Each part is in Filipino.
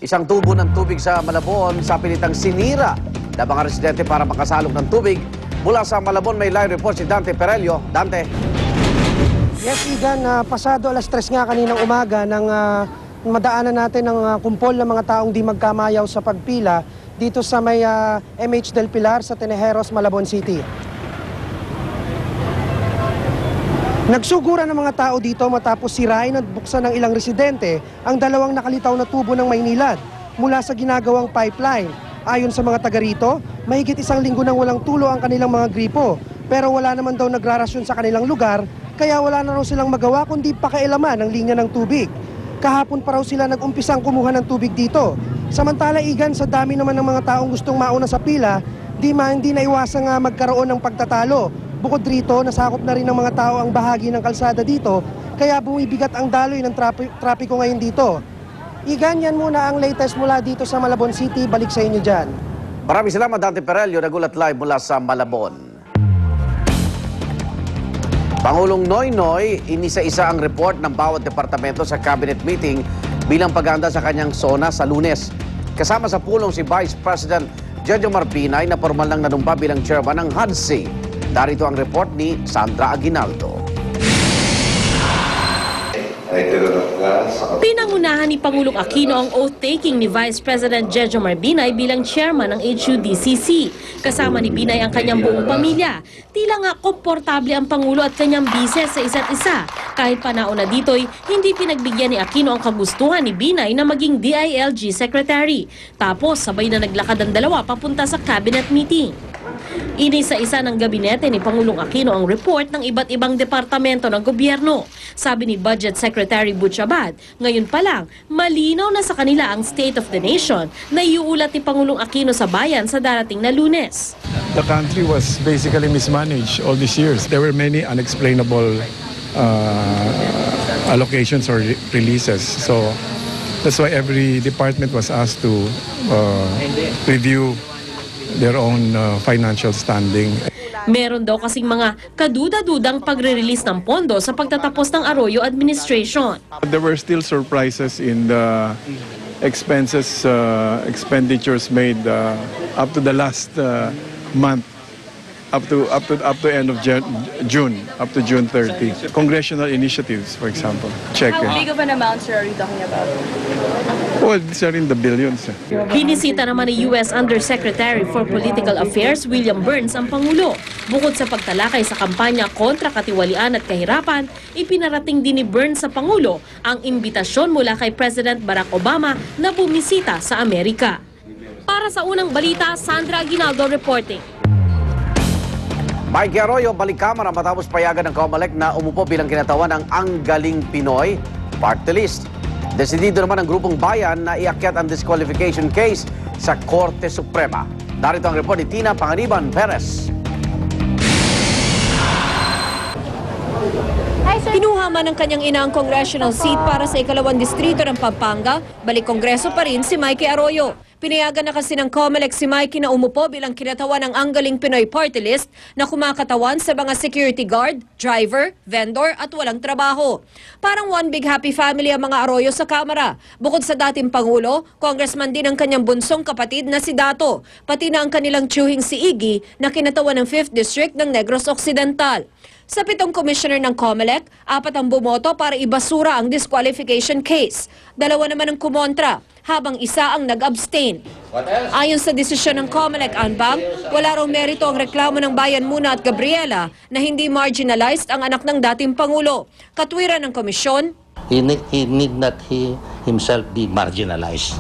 Isang tubo ng tubig sa Malabon sa pilitang sinira ng mga residente para makasalok ng tubig. Mula sa Malabon may live report si Dante Perelio. Dante. Yes, Igan, pasado alas 3 nga kaninang umaga nang madaanan natin ng kumpol ng mga taong di magkamayaw sa pagpila dito sa may MH Del Pilar sa Tenejeros, Malabon City. Nagsugura ng mga tao dito matapos sirain at buksan ng ilang residente ang dalawang nakalitaw na tubo ng Maynilad mula sa ginagawang pipeline. Ayon sa mga taga rito, mahigit isang linggo nang walang tulo ang kanilang mga gripo. Pero wala naman daw nagrarasyon sa kanilang lugar, kaya wala na raw silang magawa kundi pakialaman ang linya ng tubig. Kahapon pa raw sila nag-umpisang kumuha ng tubig dito. Samantala, Igan, sa dami naman ng mga taong gustong mauna sa pila, hindi na iwasang magkaroon ng pagtatalo. Bukod rito, nasakop na rin ng mga tao ang bahagi ng kalsada dito, kaya bumibigat ang daloy ng trapiko ngayon dito. Igan, yan muna ang latest mula dito sa Malabon City. Balik sa inyo dyan. Maraming salamat, Dante Perelio, nagulat live mula sa Malabon. Pangulong Noynoy, inisa-isa ang report ng bawat departamento sa cabinet meeting bilang paghahanda sa kanyang SONA sa Lunes. Kasama sa pulong si Vice President Jejomar Binay na formal nang nanumpa bilang chairman ng HUD-C. Darito ang report ni Sandra Aguinaldo. Pinangunahan ni Pangulong Aquino ang oath-taking ni Vice President Jejomar Binay bilang chairman ng HUD-CC. Kasama ni Binay ang kanyang buong pamilya. Tila nga komportable ang Pangulo at kanyang bise sa isa't isa. Kahit panauna dito'y hindi pinagbigyan ni Aquino ang kagustuhan ni Binay na maging DILG Secretary. Tapos sabay na naglakad ang dalawa papunta sa cabinet meeting. Inisa-isa ng gabinete ni Pangulong Aquino ang report ng iba't ibang departamento ng gobyerno. Sabi ni Budget Secretary Butch Abad, ngayon pa lang, malinaw na sa kanila ang State of the Nation na iuulat ni Pangulong Aquino sa bayan sa darating na Lunes. The country was basically mismanaged all these years. There were many unexplainable allocations or releases. So that's why every department was asked to review their own financial standing. Meron daw kasing mga kaduda-dudang pagre-release ng pondo sa pagtatapos ng Arroyo administration. There were still surprises in the expenditures made up to the last month, up to end of June, up to June 30. Congressional initiatives, for example. Check. How big of an amount, sir, are you talking about? Well, these are in the billions. Binisita naman ni U.S. Undersecretary for Political Affairs William Burns ang Pangulo. Bukod sa pagtalakay sa kampanya kontra katiwalian at kahirapan, ipinarating din ni Burns sa Pangulo ang imbitasyon mula kay President Barack Obama na bumisita sa Amerika. Para sa unang balita, Sandra Aguinaldo reporting. Mike Arroyo, balik kamera matapos payagan ng COMELEC na umupo bilang kinatawan ng Ang Galing Pinoy party list. Desidido naman ang grupong bayan na iakyat ang disqualification case sa Korte Suprema. Darito ang report ni Tina Panganiban Perez. Kinuha man ng kanyang ina ang congressional seat para sa ikalawang distrito ng Pampanga, balik kongreso pa rin si Mikey Arroyo. Pinayagan na kasi ng COMELEC si Mikey na umupo bilang kinatawan ng Ang Galing Pinoy party list na kumakatawan sa mga security guard, driver, vendor at walang trabaho. Parang one big happy family ang mga Arroyo sa Kamara. Bukod sa dating Pangulo, congressman din ang kanyang bunsong kapatid na si Dato, pati na ang kanilang tiyuhing si Iggy na kinatawan ng 5th District ng Negros Occidental. Sa 7 commissioner ng COMELEC, 4 ang bumoto para ibasura ang disqualification case. 2 naman ang kumontra, habang 1 ang nag-abstain. Ayon sa desisyon ng COMELEC Anbang, wala raw merito ang reklamo ng Bayan Muna at Gabriela na hindi marginalized ang anak ng dating Pangulo. Katwiran ng komisyon, he need not himself be marginalized.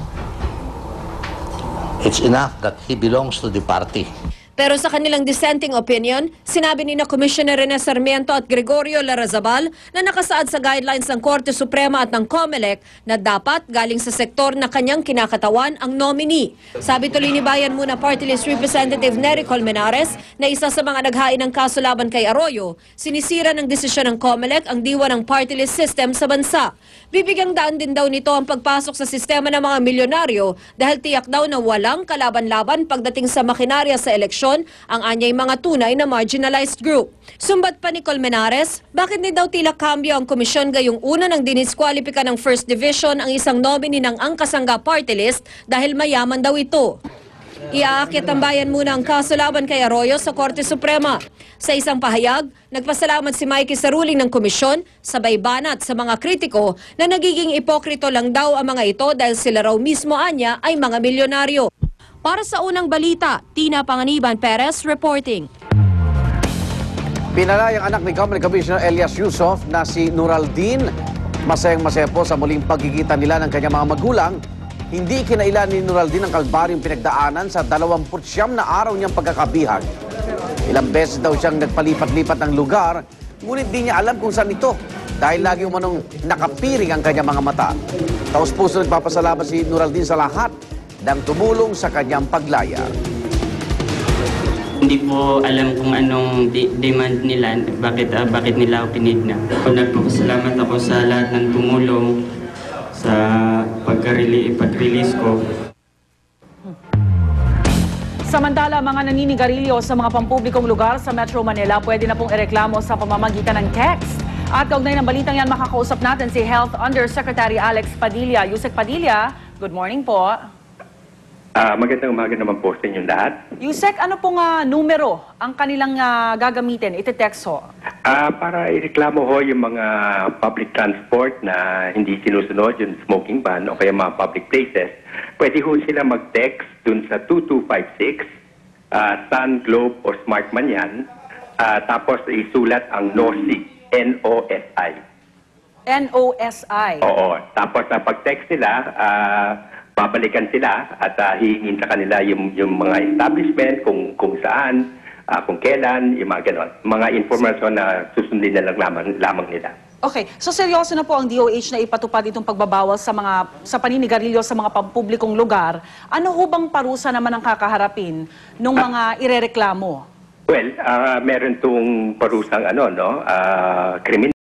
It's enough that he belongs to the party. Pero sa kanilang dissenting opinion, sinabi ni na Commissioner Rene Sarmiento at Gregorio Larrazabal na nakasaad sa guidelines ng Korte Suprema at ng COMELEC na dapat galing sa sektor na kanyang kinakatawan ang nominee. Sabi tuloy ni Bayan Muna Party List Representative Nery Colmenares na isa sa mga naghain ng kaso laban kay Arroyo, sinisira ng desisyon ng COMELEC ang diwa ng party list system sa bansa. Bibigyang daan din daw nito ang pagpasok sa sistema ng mga milyonaryo dahil tiyak daw na walang kalaban-laban pagdating sa makinarya sa eleksyon komisyon ang anyay mga tunay na marginalized group. Sumbat pa ni Colmenares, bakit ni daw tila kambyo ang komisyon gayong una nang diniskwalipika ng First Division ang isang nominee ng Angkasangga Party List dahil mayaman daw ito. Iaakit ang bayan muna ang kaso laban kay Arroyo sa Korte Suprema. Sa isang pahayag, nagpasalamat si Mikey sa ruling ng komisyon, sabay banat sa mga kritiko na nagiging ipokrito lang daw ang mga ito dahil sila raw mismo anya ay mga milyonaryo. Para sa unang balita, Tina Panganiban Perez reporting. Pinalay ang anak ni Comelec Commissioner Elias Yusof na si Nuraldin. Masayang-masaya po sa muling pagkikita nila ng kanyang mga magulang. Hindi kinailan ni Nuraldin ang kalbaryong pinagdaanan sa 29 na araw niyang pagkakabihag. Ilang beses daw siyang nagpalipat-lipat ng lugar, ngunit di niya alam kung saan ito dahil lagi umanong nakapiring ang kanyang mga mata. Taos-puso nagpapasalamat si Nuraldin sa lahat ng tumulong sa kanyang paglaya. Hindi po alam kung anong demand nila, bakit nila ako pinidnap. Nagpapasalamat ako sa lahat ng tumulong sa pag-release ko. Samantala, mga naninigarilyo sa mga pampublikong lugar sa Metro Manila pwede na pong ireklamo sa pamamagitan ng text. At kaugnay ng balitang yan, makakausap natin si Health Undersecretary Alex Padilla. Yusek Padilla, good morning po. Magandang umaga naman po sa inyong lahat. Yusek, ano pong numero ang kanilang gagamitin? Ite-text ho. Para ireklamo ho yung mga public transport na hindi sinusunod yung smoking ban o kaya mga public places, pwede ho sila mag-text dun sa 2256, Sun, Globe o Smart man yan, tapos isulat ang NOSI, N-O-S-I. N-O-S-I. Oo. Tapos pag-text sila, babalikan sila at hihingin sa kanila yung mga establishment, kung saan, kung kailan, yung mga ganon. Mga informasyon na susundin na lang lamang nila. Okay, so seryoso na po ang DOH na ipatupad itong pagbabawal sa paninigarilyo sa mga pampublikong lugar. Ano ho bang parusa naman ang kakaharapin ng mga irereklamo? Well, meron tong parusang kriminal.